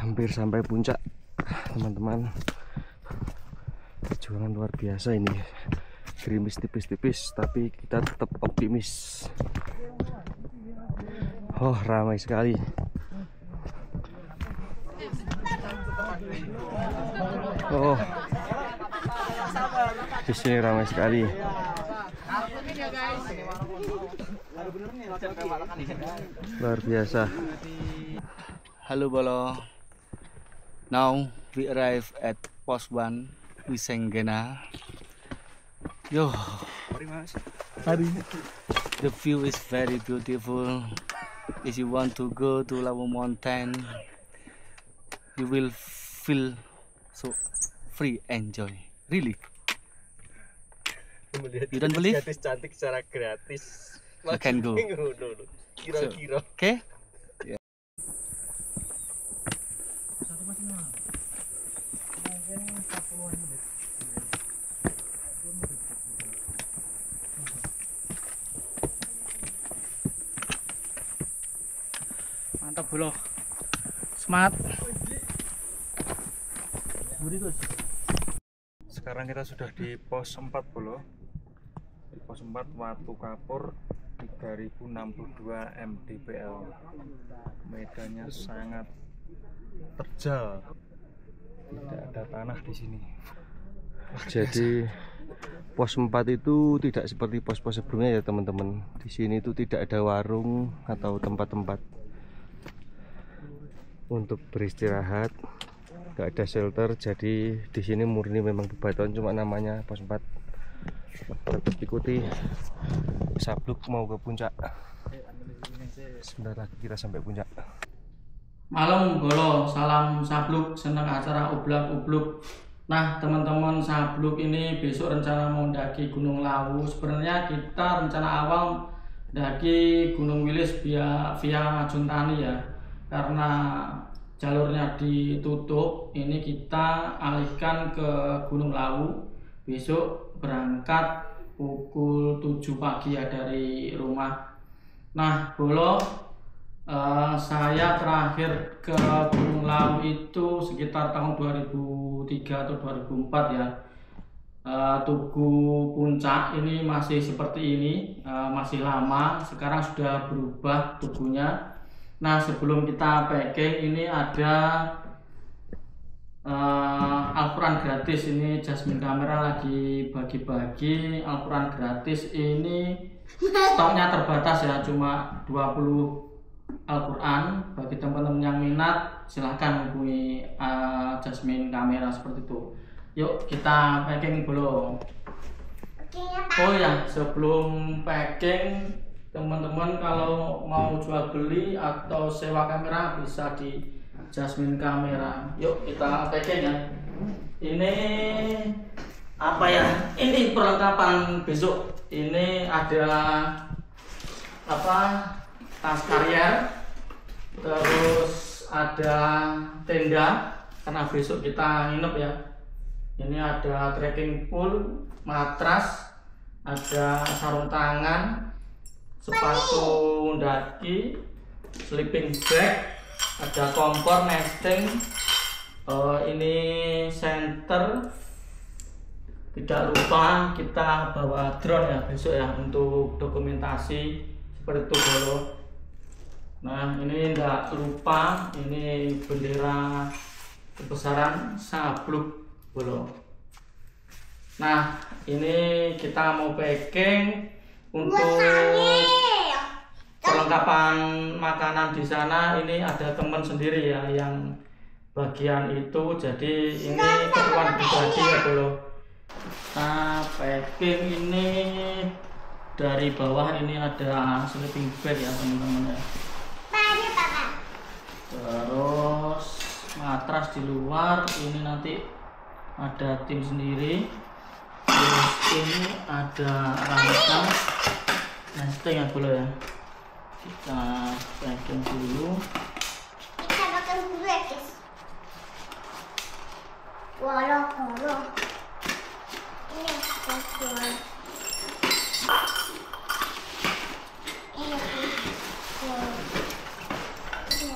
Hampir sampai puncak, teman-teman. Perjuangan luar biasa ini. Gerimis tipis-tipis, tapi kita tetap optimis. Oh, ramai sekali. Oh, di sini ramai sekali. Luar biasa. Halo Bolo. Now we arrive at post 1 Wisenggena. Yo, the view is very beautiful. If you want to go to Lawu Mountain, you will feel so free, enjoy. Really? You don't believe? Gratis, cantik secara gratis. You can go. Kira-kira. Okay? Mantap Bolo, smart. Sekarang kita sudah di pos 4 Bolo. Di pos 4 Watu Kapur 3062 mdpl. Medannya sangat terjal. Tidak ada tanah di sini. Jadi pos 4 itu tidak seperti pos-pos sebelumnya ya teman-teman. Di sini itu tidak ada warung atau tempat-tempat untuk beristirahat, nggak ada shelter. Jadi di sini murni memang bebatuan, cuma namanya pos 4. Tetap ikuti Sabluk mau ke puncak. Sebentar lagi kita sampai puncak. Malam Bolo, salam Sabluk, senang acara ublak-ubluk. Nah teman-teman Sabluk ini besok rencana mau mendaki Gunung Lawu. Sebenarnya kita rencana awal mendaki Gunung Wilis via Juntani ya, karena jalurnya ditutup. Ini kita alihkan ke Gunung Lawu. Besok berangkat pukul 7 pagi ya dari rumah. Nah Bolo, saya terakhir ke Gunung Lawu itu sekitar tahun 2003 atau 2004 ya. Tugu puncak ini masih seperti ini, masih lama. Sekarang sudah berubah tugunya. Nah sebelum kita packing ini ada Al-Quran gratis. Ini Jasmine Kamera lagi bagi-bagi Al-Quran gratis. Ini stoknya terbatas ya, cuma 20 Al-Quran. Bagi teman-teman yang minat silahkan hubungi Jasmine Kamera seperti itu. Yuk kita packing dulu. Oh ya, sebelum packing, teman-teman kalau mau jual beli atau sewa kamera bisa di Jasmine Kamera. Yuk kita packing ya. Ini apa ya? Ini perlengkapan besok. Ini ada apa? Tas karier. Terus ada tenda karena besok kita nginep ya. Ini ada trekking pole, matras, ada sarung tangan, sepatu daki, sleeping bag, ada kompor nesting, ini center. Tidak lupa kita bawa drone ya besok ya untuk dokumentasi seperti itu Bolo. Nah ini tidak lupa, ini bendera kebesaran Sabluk Bolo. Nah ini kita mau packing untuk perlengkapan makanan di sana. Ini ada teman sendiri ya yang bagian itu, jadi ini keperluan pribadi ya Bolo. Nah packing ini dari bawah ini ada sleeping bag ya teman-teman ya. Terus matras di luar, ini nanti ada tim sendiri. Terus ini ada rangka nesting ya Bolo ya. Kita packing dulu. Kita makan dulu ya guys. Walau ini kotor.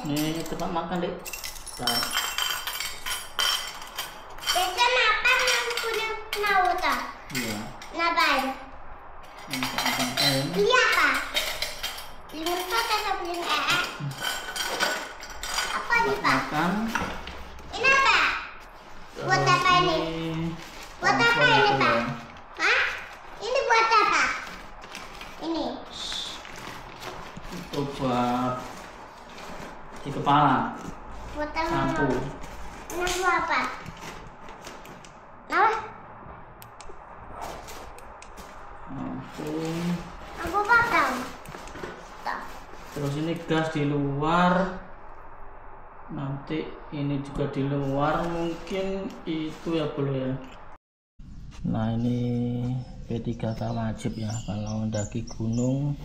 Ini tempat makan deh. Start. Kita apa yang punya nauta? Iya. Nabai. Ini abang kain. Iya apa? Limut atau belum apa nih Pak? Makan. Ini apa? Buat apa ini? Buat apa ini Pak? Hah? Ini buat apa? Ini. Itu buat di kepala. Buat apa? Sampo. Ini buat apa? Nah, Sampo. aku bakal. Terus ini gas di luar. Nanti ini juga di luar, mungkin itu ya bro ya. Nah ini P3K wajib ya kalau mendaki gunung,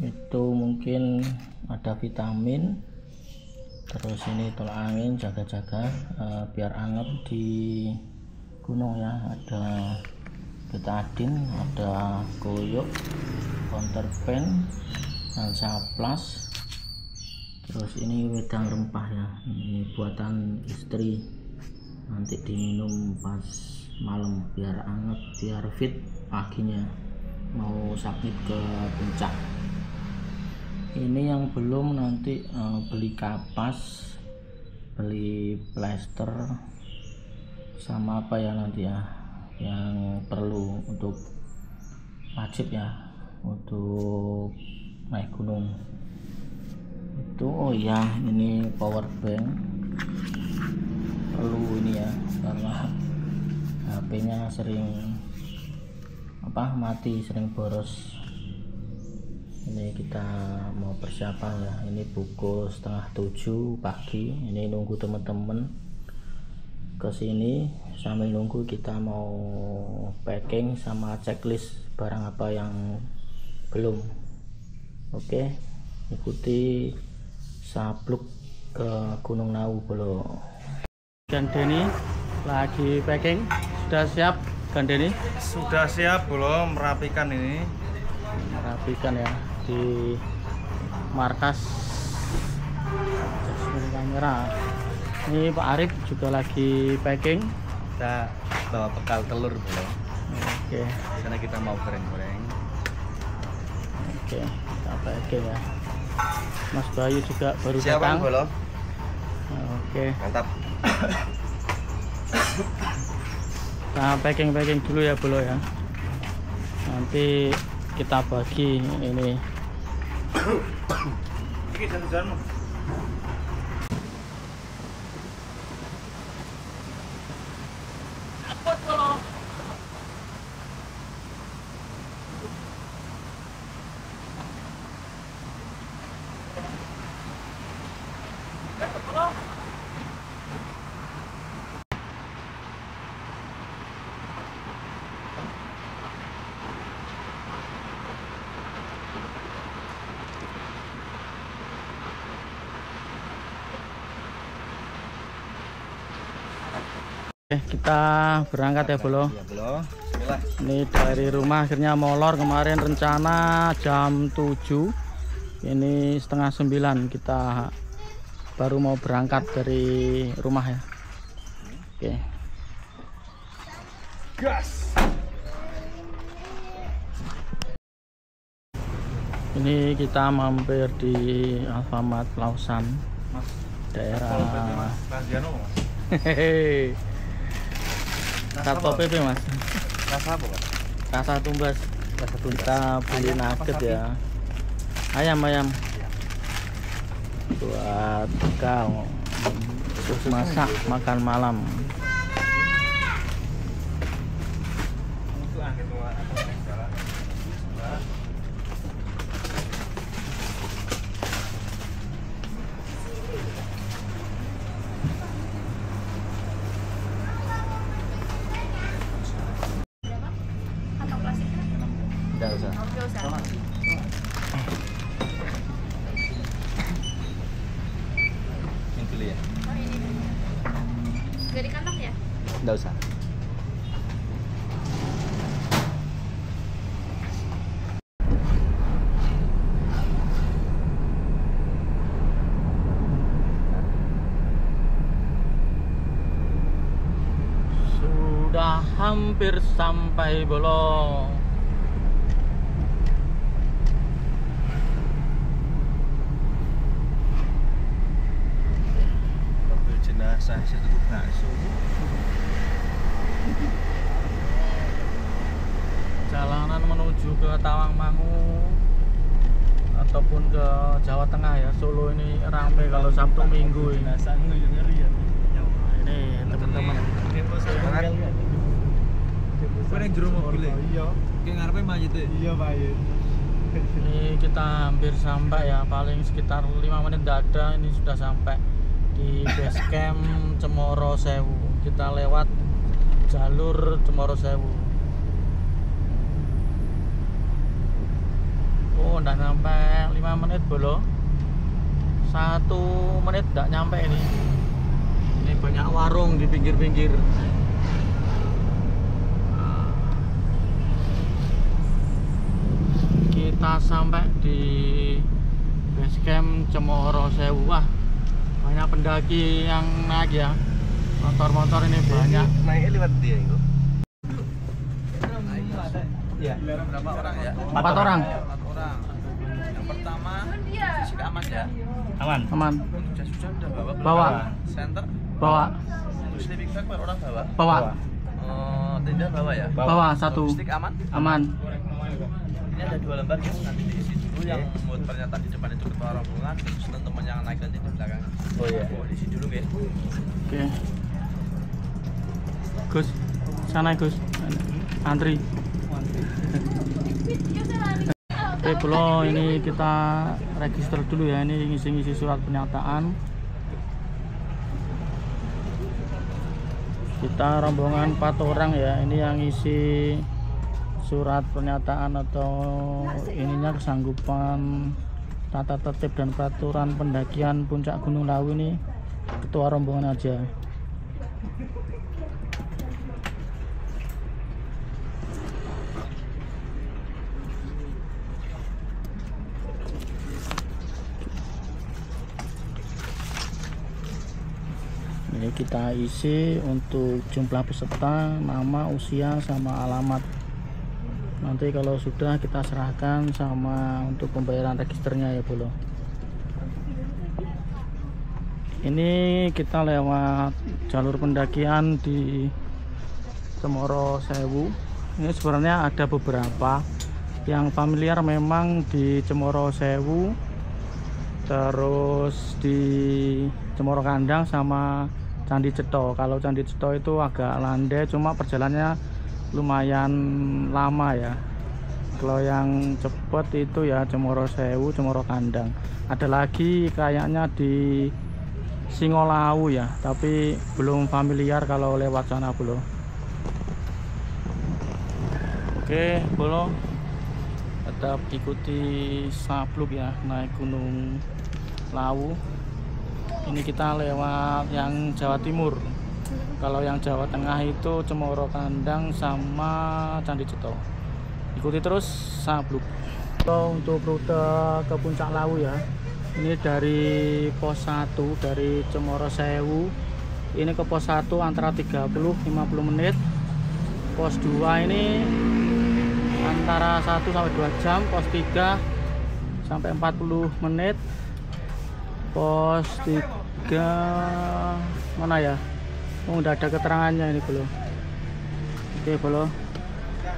itu mungkin ada vitamin. Terus ini tolak angin, jaga-jaga biar anget di gunung ya. Ada betadine, ada koyok, counterpan, salsa plus. Terus ini wedang rempah ya, ini buatan istri, nanti diminum pas malam biar anget, biar fit paginya mau submit ke puncak. Ini yang belum nanti beli kapas, beli plester, sama apa ya nanti ya yang perlu untuk wajib ya untuk naik gunung itu. Oh ya, ini power bank perlu ini ya karena HP-nya sering mati, sering boros. Ini kita mau persiapan ya, ini pukul 6:30 pagi. Ini nunggu teman-teman kesini, sambil nunggu kita mau packing sama checklist barang apa yang belum. Oke, ikuti Sabluk ke Gunung Lawu Bolo. Gandeni lagi packing, sudah siap Gandeni? Sudah siap belum merapikan ini? Merapikan ya di markas kamera. Ini Pak Arif juga lagi packing. Kita bawa bekal telur bro. Oke. Karena kita mau goreng-goreng. Oke, kita packing ya. Mas Bayu juga baru Siap datang. bro. Oke. Mantap. Nah, packing dulu ya bro ya. Nanti kita bagi ini. Ini satu-satu. Kita berangkat ya bro. Ya bro. Bismillah. Ini dari rumah akhirnya molor, kemarin rencana jam 7, ini setengah 9 kita baru mau berangkat dari rumah ya. Oke. Gas. Ini kita mampir di Alfamart Lausan, daerah hehehe. Satpol PP mas. Rasa apa Pak? Rasa tumbas. Kita beli nugget ya. Ayam buat bekal terus masak makan malam. Tidak usah. Ini dulu ya. Gak di kantong ya? Tidak usah. kita hampir sampai Bolo. Mobil jenazah situ bakso. Jalanan menuju ke Tawangmangu ataupun ke Jawa Tengah ya, Solo ini ramai kalau Sabtu Minggu ini. Ini teman-teman. Yang jero mobil iya. Ki ngarepe majite. Iya, Pak. Ini kita hampir sampai ya, paling sekitar 5 menit tidak ada. Ini sudah sampai di base camp Cemoro Sewu. Kita lewat jalur Cemoro Sewu. Oh, udah sampai 5 menit Bolo. 1 menit tidak nyampe ini. Ini banyak warung di pinggir-pinggir. Kita sampai di base camp Cemoro Sewu. Wah, banyak pendaki yang naik ya. Motor-motor ini banyak. Naiknya lewat dia itu. Iya. Berapa orang ya? 4 orang. 4 orang. Yang pertama sudah aman ya? Aman. Aman. Sudah bawa. Bawa. Center. Bawa. Sleeping bag per orang bawa. Bawa. Tenda bawa ya? Bawa 1. Logistik aman? Aman. Ini ada 2 lembar guys, nanti diisi dulu yang buat pernyataan di depan itu ketua rombongan, terus teman-teman yang naik nanti di belakang. Oh iya. Diisi dulu guys. Oke. Gus, sana Gus. Antri. Oke Bolo, ini kita register dulu ya. Ini ngisi-ngisi surat pernyataan. Kita rombongan 4 orang ya. Ini yang ngisi surat pernyataan atau ininya kesanggupan tata tertib dan peraturan pendakian puncak Gunung Lawu ini ketua rombongan aja. Ini kita isi untuk jumlah peserta, nama, usia, sama alamat. Nanti kalau sudah kita serahkan sama untuk pembayaran registernya ya Bolo. Ini kita lewat jalur pendakian di Cemoro Sewu. Ini sebenarnya ada beberapa yang familiar memang di Cemoro Sewu, terus di Cemoro Kandang sama Candi Ceto. Kalau Candi Ceto itu agak landai, cuma perjalanannya lumayan lama ya. Kalau yang cepet itu ya Cemoro Sewu, Cemoro Kandang. Ada lagi kayaknya di Singolawu ya, tapi belum familiar kalau lewat sana Bolo. Oke Bolo, tetap ikuti Sabluk ya, naik Gunung Lawu. Ini kita lewat yang Jawa Timur. Kalau yang Jawa Tengah itu Cemoro Kandang sama Candi Ceto. Ikuti terus Sabluk. Untuk rute ke Puncak Lawu ya. Ini dari pos 1 dari Cemoro Sewu. Ini ke pos 1 antara 30-50 menit. Pos 2 ini antara 1 sampai 2 jam. Pos 3 sampai 40 menit. Pos 3 mana ya? Udah ada keterangannya ini Bolo. Oke Bolo.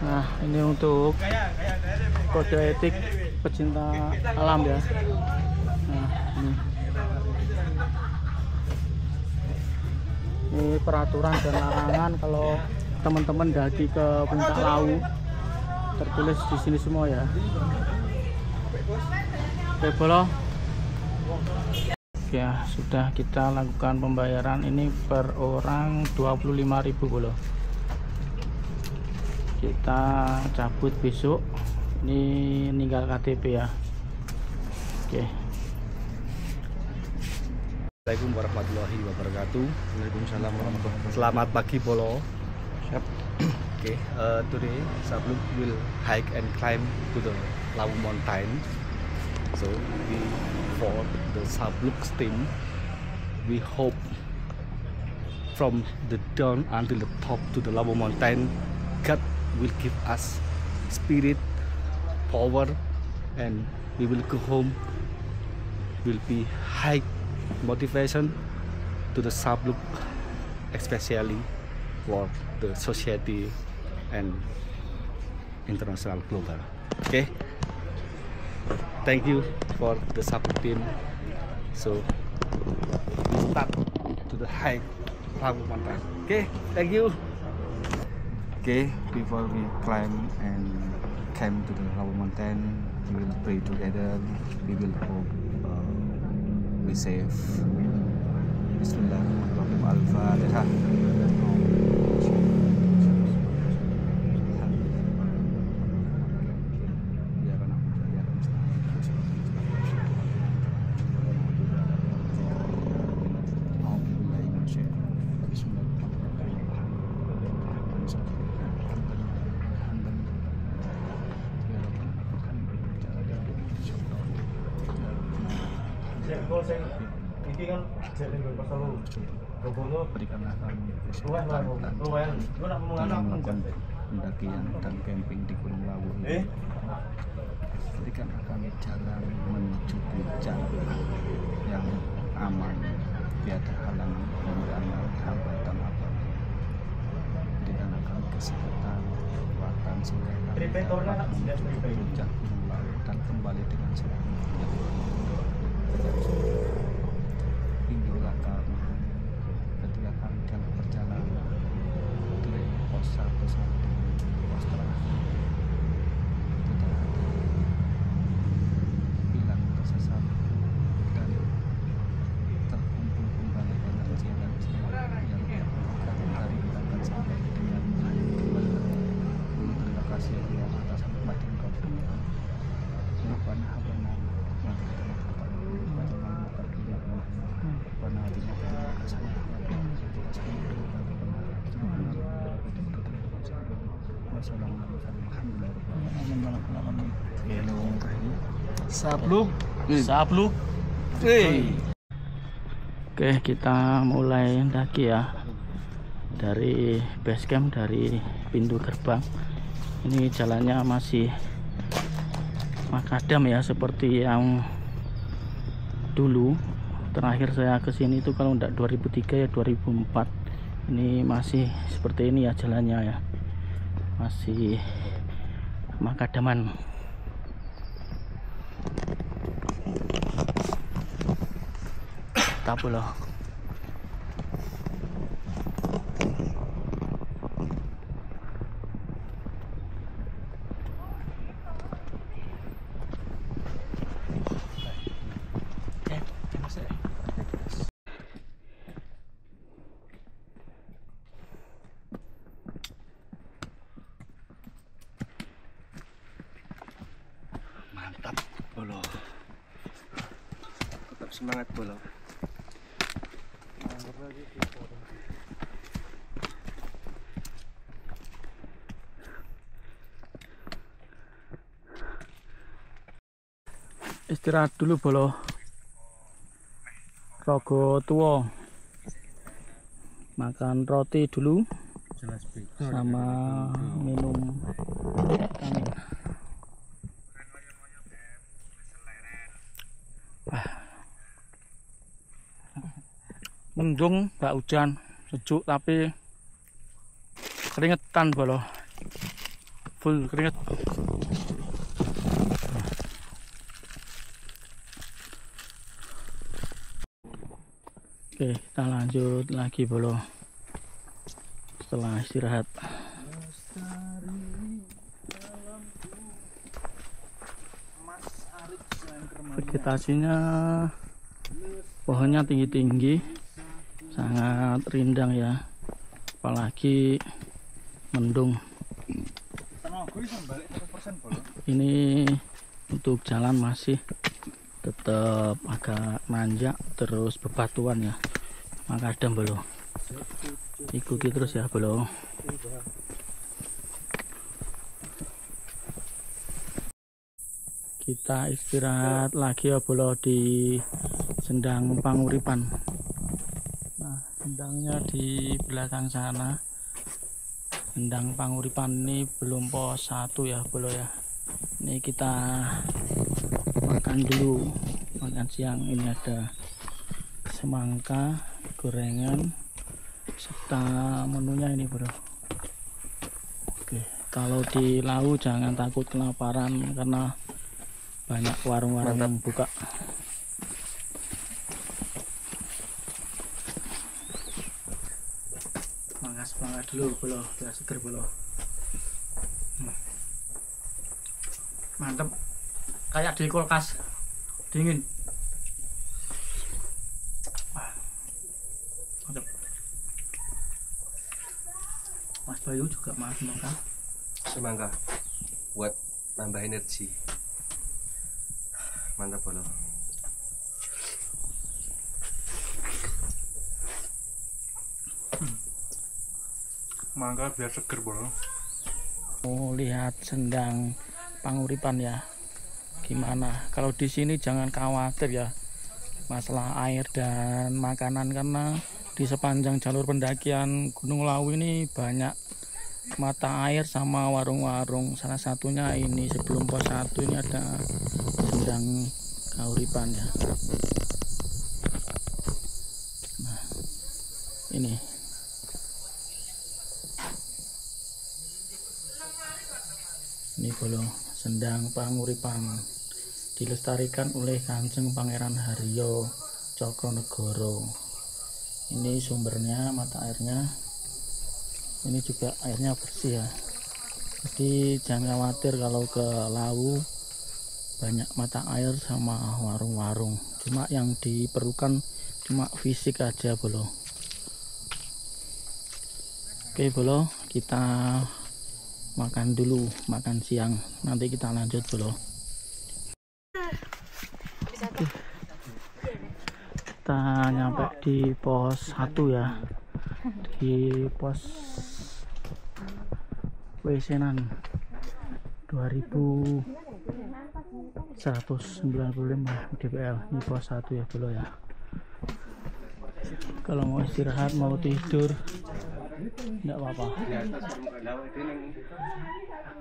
Nah ini untuk kode etik pecinta alam ya. Nah ini peraturan dan larangan kalau teman-teman daki ke Puncak Lawu, tertulis di sini semua ya. Oke Bolo. Ya sudah kita lakukan pembayaran ini per orang 25.000 Bolo. Kita cabut besok. Ini ninggal KTP ya. Oke. Assalamualaikum warahmatullahi wabarakatuh. Waalaikumsalam warahmatullahi wabarakatuh. Selamat pagi Bolo. Siap. Okay, today Sabluk will hike and climb to the Lawu Mountain. So for the Sabluk team, we hope from the down until the top to the Lawu Mountain, God will give us spirit, power, and we will go home. Will be high motivation to the Sabluk, especially for the society and international global. Okay, thank you for the Sabluk team. So we start to the high Lawu Mountain. Okay, thank you. Okay, before we climb and came to the Lawu Mountain, we will pray together. We will hope we safe. Bismillahirrahmanirrahim. Al-Fatihah. Berikanlah kami kesehatan dan melakukan pendakian dan camping di Gunung Lawu ini. Berikanlah kami jalan menuju puncak yang aman, tiada halang dan hambatan apapun. Berikanlah kami kesehatan, kekuatan sehingga kami dapat menuju puncak Gunung Lawu dan kembali dengan selamat. Bimbinglah kami ketika kami dalam perjalanan dari pos 1 sampai pos terakhir. Tidak ada bilang tersesat dan terkumpul kembali energi dan semangat yang dilakukan dari berangkat sampai dengan akhir kembali. Terima kasih ya atas nikmat yang kau berikan. Rabbana hab lana min Sabluk. Oke, kita mulai mendaki ya dari base camp, dari pintu gerbang. Ini jalannya masih makadam ya, seperti yang dulu terakhir saya kesini itu kalau enggak 2003 ya 2004. Ini masih seperti ini ya jalannya ya, masih makadaman. Tak boleh. Mantap, Bolo. Tetap semangat, Bolo. Istirahat dulu Bolo, rogo tua, makan roti dulu sama minum vitamin. Mendung, gak hujan, sejuk tapi keringetan Bolo, full keringet. Oke, kita lanjut lagi Bolo setelah istirahat. Vegetasinya pohonnya tinggi-tinggi, sangat rindang ya, apalagi mendung. Ini untuk jalan masih tetap agak nanjak, terus bebatuan ya, makadam Bolo. Ikuti terus ya Bolo. Kita istirahat lagi ya Bolo di Sendang Panguripan. Nah, sendangnya di belakang sana. Sendang Panguripan ini belum pos 1 ya, bolo ya. Ini kita makan dulu, makan siang. Ini ada semangka, gorengan, serta menunya ini bro. Oke, kalau di Lawu jangan takut kelaparan karena banyak warung-warung yang buka. Semangat dulu bolo, biar seger bolo. Mantep, kayak di kulkas dingin. Mantep. Mas Bayu juga makan semangka buat nambah energi. Mantap bolo. Mangga biar seger bolo. Oh, lihat sendang Panguripan ya. Gimana? Kalau di sini jangan khawatir ya masalah air dan makanan, karena di sepanjang jalur pendakian Gunung Lawu ini banyak mata air sama warung-warung. Salah satunya ini sebelum pos 1 ini ada sendang Panguripan ya. Nah, ini bolo sendang Panguripan dilestarikan oleh Kanjeng Pangeran Haryo Cokronegoro. Ini sumbernya, mata airnya. Ini juga airnya bersih ya. Jadi jangan khawatir kalau ke Lawu banyak mata air sama warung-warung. Cuma yang diperlukan cuma fisik aja bolo. Oke bolo, kita makan dulu, makan siang, nanti kita lanjut bolo. Kita nyampe di pos 1 ya, di pos Wesenan 2195 DPL. Ini pos 1 ya bolo ya. Kalau mau istirahat, mau tidur, enggak apa-apa.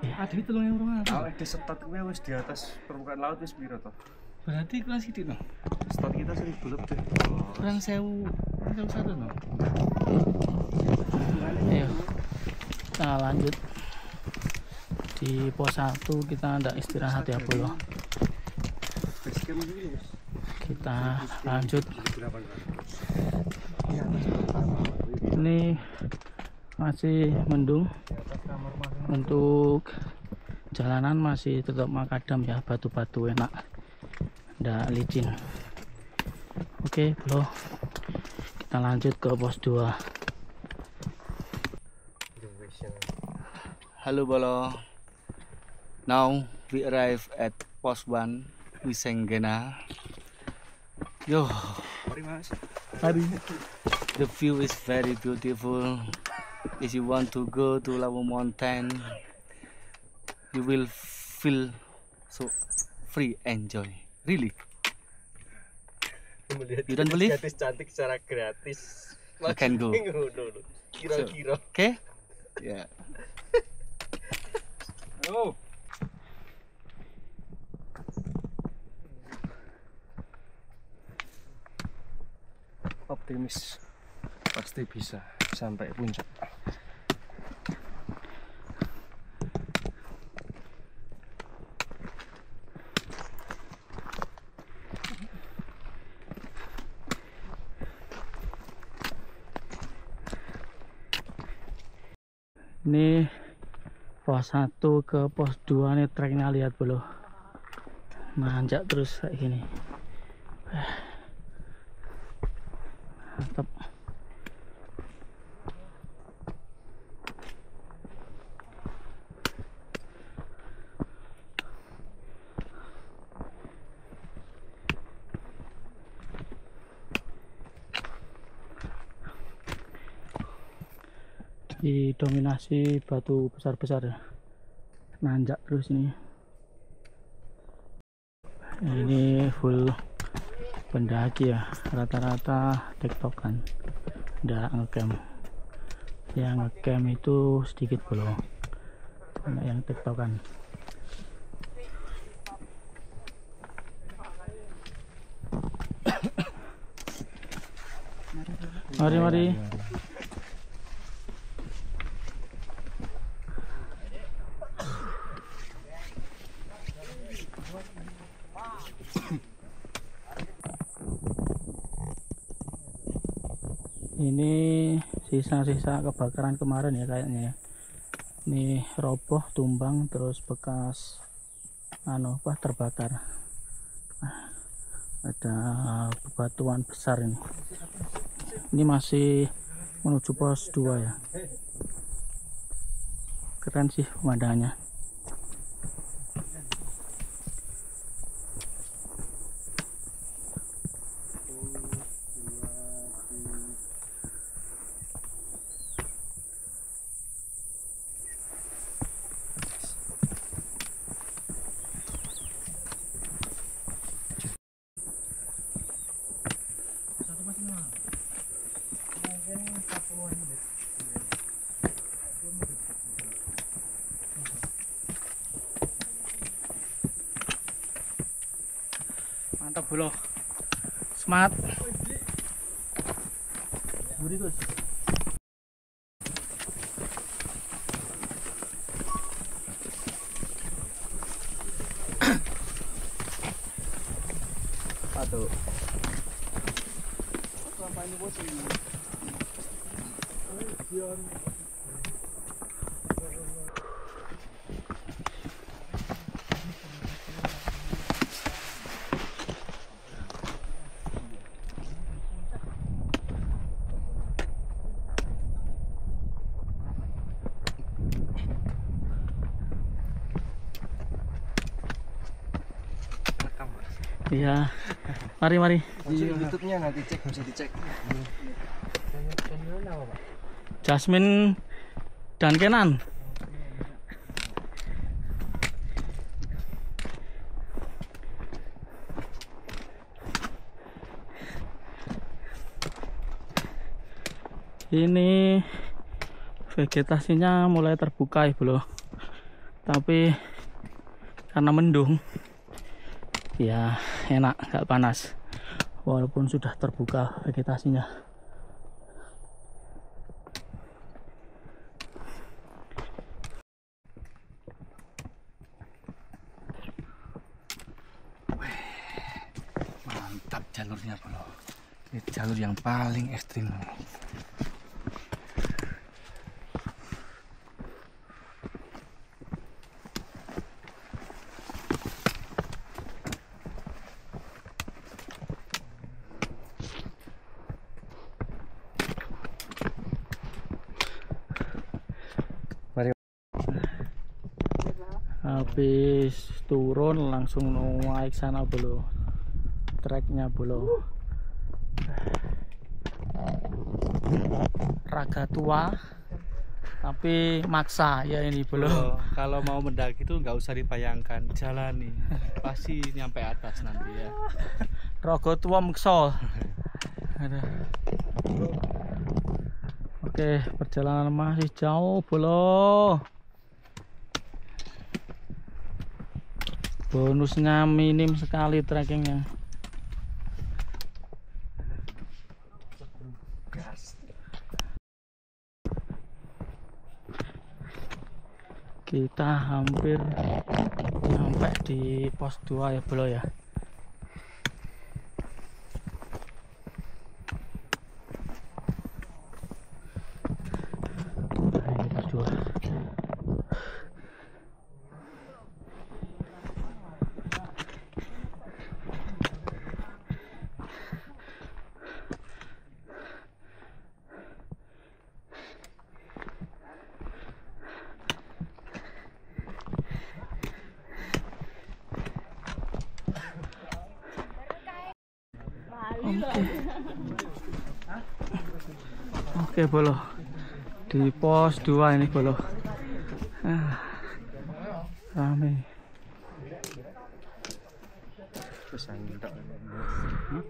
Ada itu loh yang rumah. Awak di setot kuwi wis di atas permukaan laut wis piro to? Berarti kelas itu no. Setot kita 1000 lebih. Kurang 1001 no. Ayo kita lanjut di pos 1. Kita ndak istirahat ya bolo. Kita lanjut. Ini masih mendung, untuk jalanan masih tetap makadam ya, batu-batu enak, ndak licin. Oke bro, kita lanjut ke pos 2. Halo bolo. Now we arrive at post 1 Wisenggena. Yo, Hari the view is very beautiful. If you want to go to Lawu Mountain, you will feel so free, enjoy, really. You don't believe? Gratis cantik secara gratis. You can go. Kira-kira. Okay? Yeah. Oh. Optimis pasti bisa sampai puncak. ini pos 1 ke pos 2 nih treknya, lihat bro, nanjak terus kayak gini. Mantap. Didominasi batu besar-besar ya, nanjak terus ini full pendaki ya, rata-rata tektokan, nggak ngecamp. Yang ngecamp itu sedikit bro, banyak yang tektokan. Mari. Ini sisa-sisa kebakaran kemarin ya kayaknya ya. Ini roboh, tumbang, terus bekas terbakar. Ada bebatuan besar ini. Ini masih menuju pos 2 ya. Keren sih pemandangannya. Mantap bro, semangat. Satu. Iya, mari. Di YouTube-nya nanti cek, bisa dicek. Jasmine dan Kenan. Ini vegetasinya mulai terbuka ya bro, tapi karena mendung ya enak, nggak panas walaupun sudah terbuka vegetasinya. Mantap jalurnya bro. Ini jalur yang paling ekstrim. Habis turun langsung naik sana bro, treknya bro. Raga tua tapi maksa ya ini bro. Kalau mau mendaki itu nggak usah dibayangkan, jalani pasti nyampe atas nanti ya. Raga tua maksa. Oke, perjalanan masih jauh bro. Bonusnya minim sekali trekkingnya. Kita hampir sampai di pos 2 ya bro ya. Ini pos 2. Oke bolo, di pos 2 ini bolo. Rame. Terus Oke,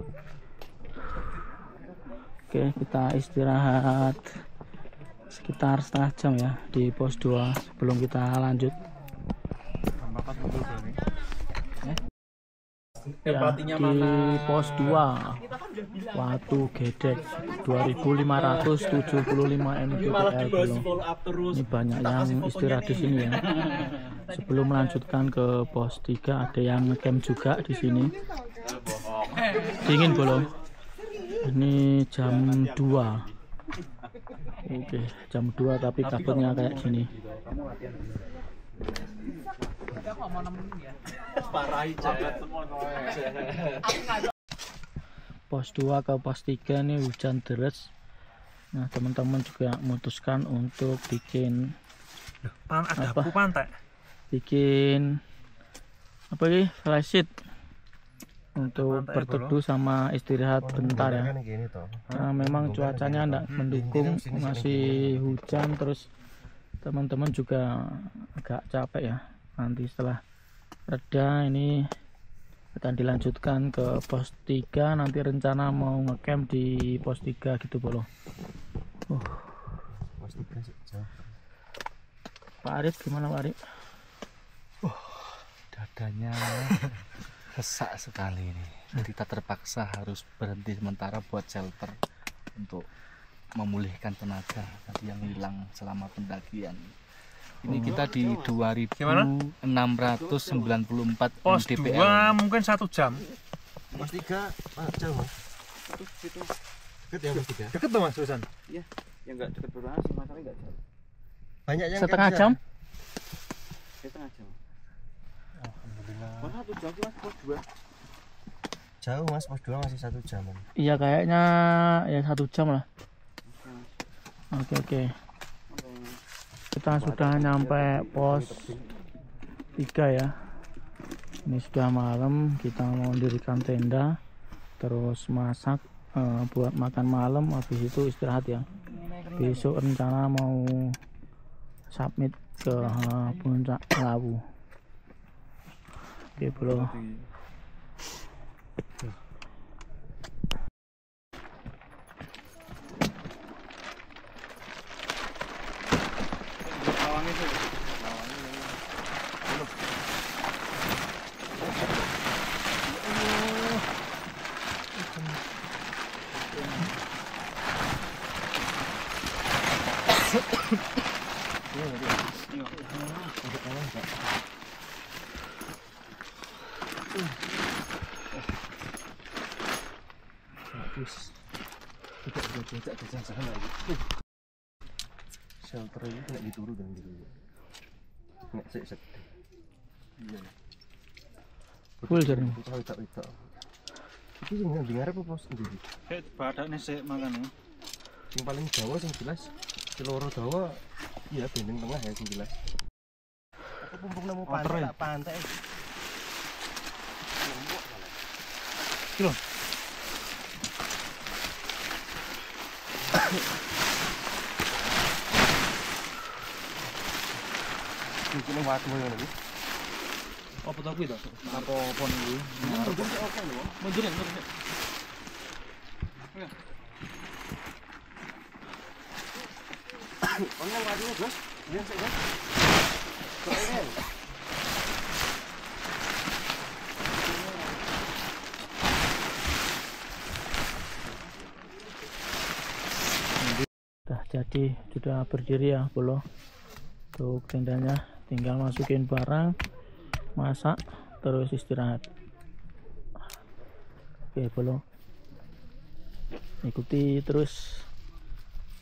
kita istirahat sekitar setengah jam ya di pos 2 sebelum kita lanjut. Ya, di pos 2 Watu Gedek 2575 mdpl belum. Ini banyak yang istirahat di sini ya. Sebelum melanjutkan ke pos 3 ada yang ngecamp juga di sini. Dingin belum? Ini jam 2. Oke, jam 2 tapi kabutnya kayak gini. Pos 2 ke pos 3 ini hujan deras. Nah, teman-teman juga memutuskan untuk bikin Ada apa? pantai. Bikin apa ini? Flysheet untuk Pantai, berteduh sama istirahat bentar ya. Nah, memang cuacanya tidak mendukung, masih hujan, terus teman-teman juga agak capek ya. Nanti setelah reda ini akan dilanjutkan ke pos 3, nanti rencana mau ngecamp di pos 3 gitu bolo. Pak Arif gimana Pak Arif? Dadanya sesak sekali ini. Jadi kita terpaksa harus berhenti sementara buat shelter untuk memulihkan tenaga tadi yang hilang selama pendakian. Ini kita di 2694 Pos mdpl. 2 mungkin 1 jam. Pos 3 jauh mas. Deket ya pos 3. Deket tuh Mas Susan. Ya nggak deket banget sih, masalahnya nggak jauh. Banyak yang Setengah jam? Setengah jam. Alhamdulillah. Mas 1 jam sih mas pos 2. Jauh mas, pos 2 masih 1 jam. Iya kayaknya ya 1 jam lah. Oke. Kita sudah nyampe pos 3 ya. Ini sudah malam, kita mau mendirikan tenda, terus masak buat makan malam, habis itu istirahat ya. Besok rencana mau submit ke puncak Lawu. Oke bro. Shelter ini kena dituru dan gitu. Nggak sek. Iya. Full jadi. Itu sih nggak dengar apa pos itu. Kayak badaknya sih makanya. Yang paling Jawa yang jelas, Celoro Jawa, iya benteng tengah ya yang jelas. Aku pumpung nemu pantai. Kilo. Mungkin yang waktu yang ini. Apa tau itu? Apa pon ini? Mundurin. Yang waktu bos, lihat saja. Jadi sudah berdiri ya bolo. Untuk tendanya tinggal masukin barang, masak, terus istirahat. Oke bolo, ikuti terus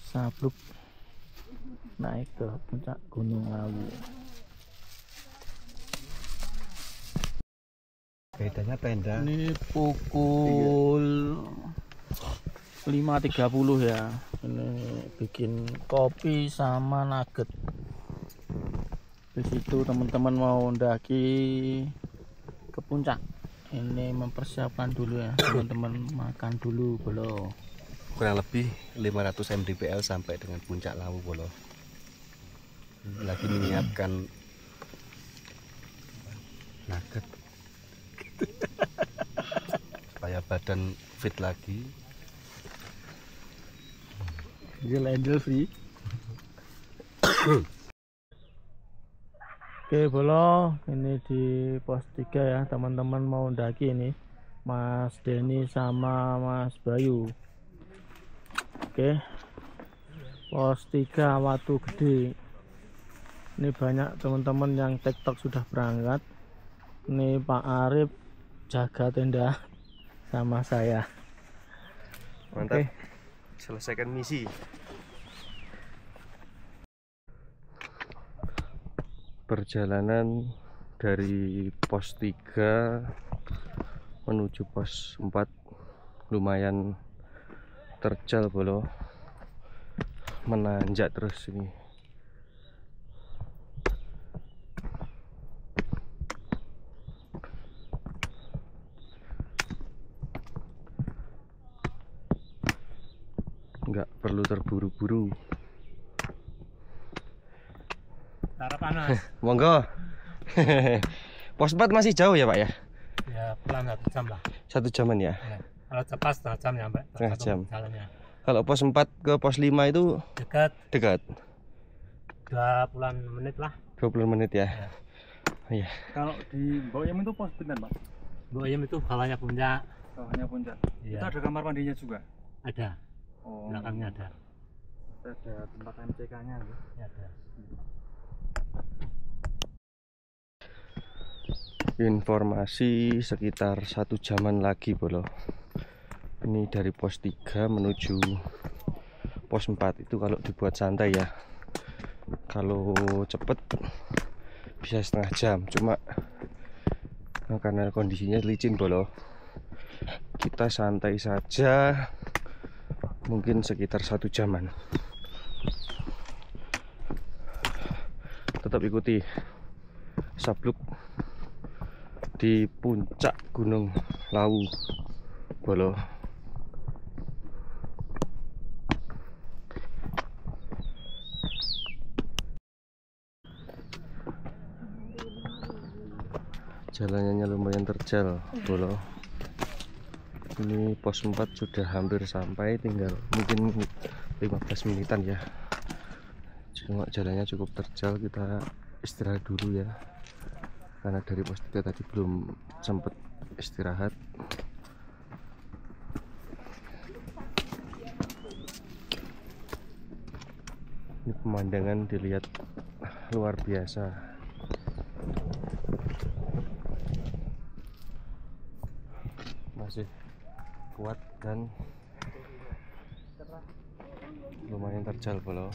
Sabluk naik ke puncak Gunung Lawu. Bedanya tenda. Ini pukul 5.30 ya. Ini bikin kopi sama nugget. Di situ teman-teman mau mendaki ke puncak. Ini mempersiapkan dulu ya, teman-teman makan dulu bolo. Kurang lebih 500 mdpl sampai dengan puncak Lawu bolo. Lagi menyiapkan nugget supaya supaya badan fit lagi. Angel free. Oke Bolo, ini di pos 3 ya teman-teman, mau mendaki ini Mas Denny sama Mas Bayu. Oke, pos 3 Watu Gede. Ini banyak teman-teman yang TikTok sudah berangkat. Ini Pak Arif jaga tenda sama saya. Mantap. Oke. Selesaikan misi. Perjalanan dari pos 3 menuju pos 4 lumayan terjal Bolo, menanjak terus ini. Nggak perlu terburu-buru. Panas. Monggo. Pos 4 masih jauh ya Pak ya? Ya pelan 1 jam lah. 1 jaman ya? Ya. Kalau cepat setengah jam nyampe. Setengah jam. Jalannya. Kalau pos 4 ke pos 5 itu Dekat dekat? 20 menit lah. 20 menit ya? Iya. Kalau di Boyem itu pos pinten Pak? Boyem itu bawahnya puncak. Bawahnya puncak. Iya. Itu ada kamar mandinya juga? Ada. Oh, Belakangnya ada. ada tempat MCK-nya gitu. Ya, ada. Informasi sekitar 1 jaman lagi Bolo. Ini dari pos 3 menuju pos 4 itu kalau dibuat santai ya. Kalau cepet bisa setengah jam, cuma karena kondisinya licin Bolo, kita santai saja, mungkin sekitar 1 jaman. Tetap ikuti Sabluk di puncak Gunung Lawu Bolo. Jalannya lumayan terjal Bolo. Ini pos 4 sudah hampir sampai, tinggal mungkin 15 menitan ya. Cuma jalannya cukup terjal, kita istirahat dulu ya, karena dari pos 3 tadi belum sempat istirahat. Ini pemandangan dilihat luar biasa. Masih kuat dan lumayan terjal Bolo.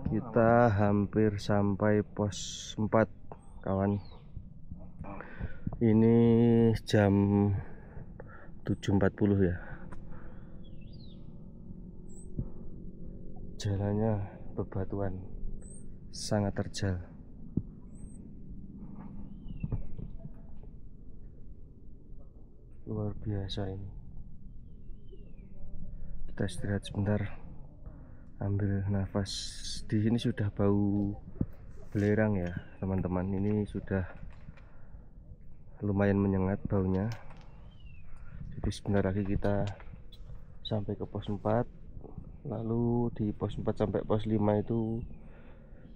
Kita hampir sampai pos 4 kawan. Ini jam 7.40 ya. Jalannya bebatuan, sangat terjal. Luar biasa ini. Kita istirahat sebentar, ambil nafas. Di sini sudah bau belerang ya teman-teman. Ini sudah lumayan menyengat baunya. Jadi sebentar lagi kita sampai ke pos 4. Lalu di pos 4 sampai pos 5 itu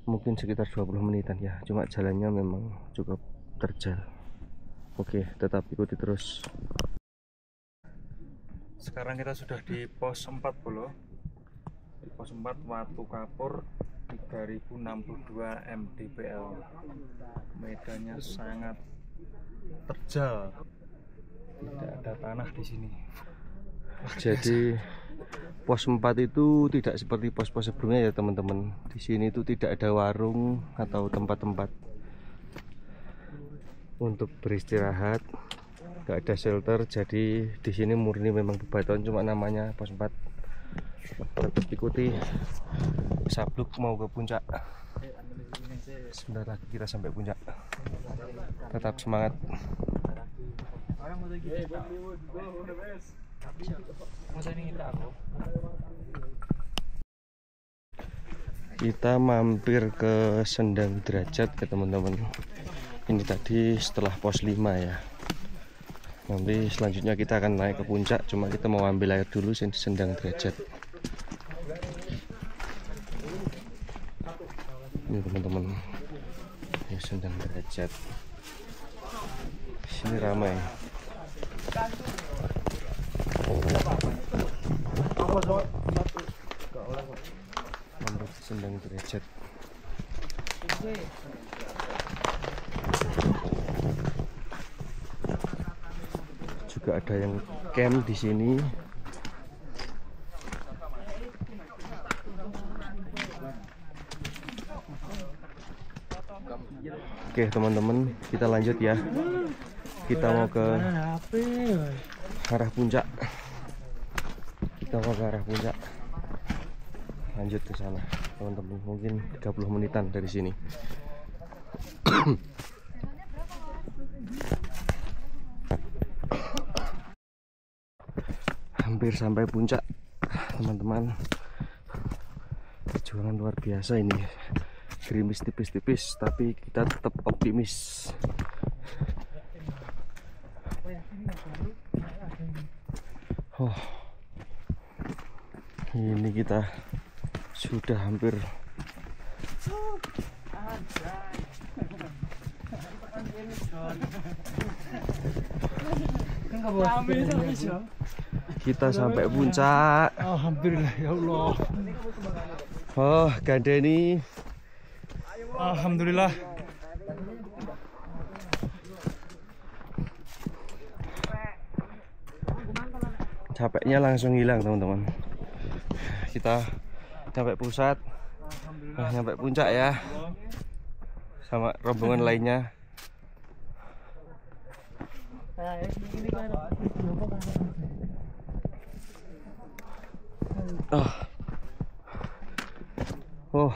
mungkin sekitar 20 menitan ya. Cuma jalannya memang cukup terjal. Oke, tetap ikuti terus. Sekarang kita sudah di pos 4 Bolo. Di pos 4 Watu Kapur 3062 mdpl. Medannya sangat terjal. Tidak ada tanah di sini. Jadi pos 4 itu tidak seperti pos-pos sebelumnya ya teman-teman. Di sini itu tidak ada warung atau tempat-tempat untuk beristirahat, nggak ada shelter. Jadi di sini murni memang bebatuan, cuma namanya pos 4. Tetap ikuti Sabluk mau ke puncak. Sebentar lagi kita sampai puncak. Tetap semangat. Masa ini kita Kita mampir ke Sendang Derajat ya teman-teman. Ini tadi setelah pos 5 ya. Nanti selanjutnya kita akan naik ke puncak, cuma kita mau ambil air dulu di Sendang Derajat. Ini teman-teman, ini Sendang Derajat. Sini ramai. Nomor Sendang Derajat. Juga ada yang camp di sini. Oke teman-teman, kita lanjut ya. Kita mau ke arah puncak. Lanjut ke sana teman-teman, mungkin 30 menitan dari sini. Hampir sampai puncak teman-teman. Perjuangan luar biasa ini. Gerimis tipis-tipis, tapi kita tetap optimis. Oh, ini kita sudah hampir. Kita sampai puncak. Alhamdulillah ya Allah. Oh, Gandeni. Alhamdulillah. Capeknya langsung hilang teman-teman. Kita sampai pusat, sampai puncak ya, sama rombongan lainnya. Oh,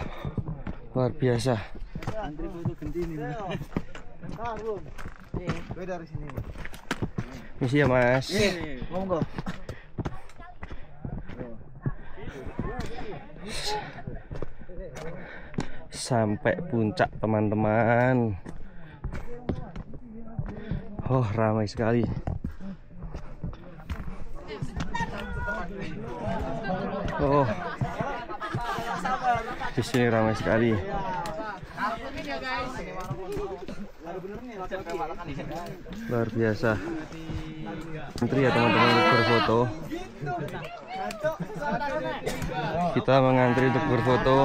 luar biasa. Misi ya Mas. Sampai puncak teman-teman. Oh, ramai sekali. Oh, di sini ramai sekali. Luar biasa. Antri ya teman-teman untuk berfoto. Kita mengantri untuk berfoto.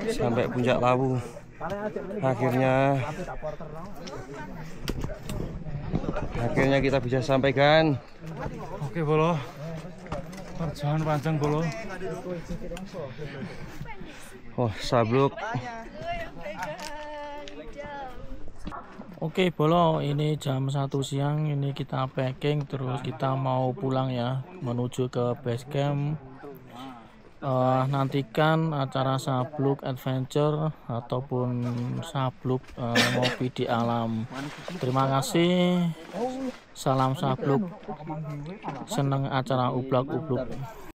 Sampai puncak Lawu. Akhirnya kita bisa sampaikan. Oke Bolo, perjalanan panjang Bolo. Oh, Sabluk. Oke Bolo, ini jam 1 siang, ini kita packing terus kita mau pulang ya, menuju ke base camp. Nantikan acara Sabluk Adventure ataupun Sabluk ngopi di alam. Terima kasih. Salam Sabluk. Seneng acara ublak-ubluk.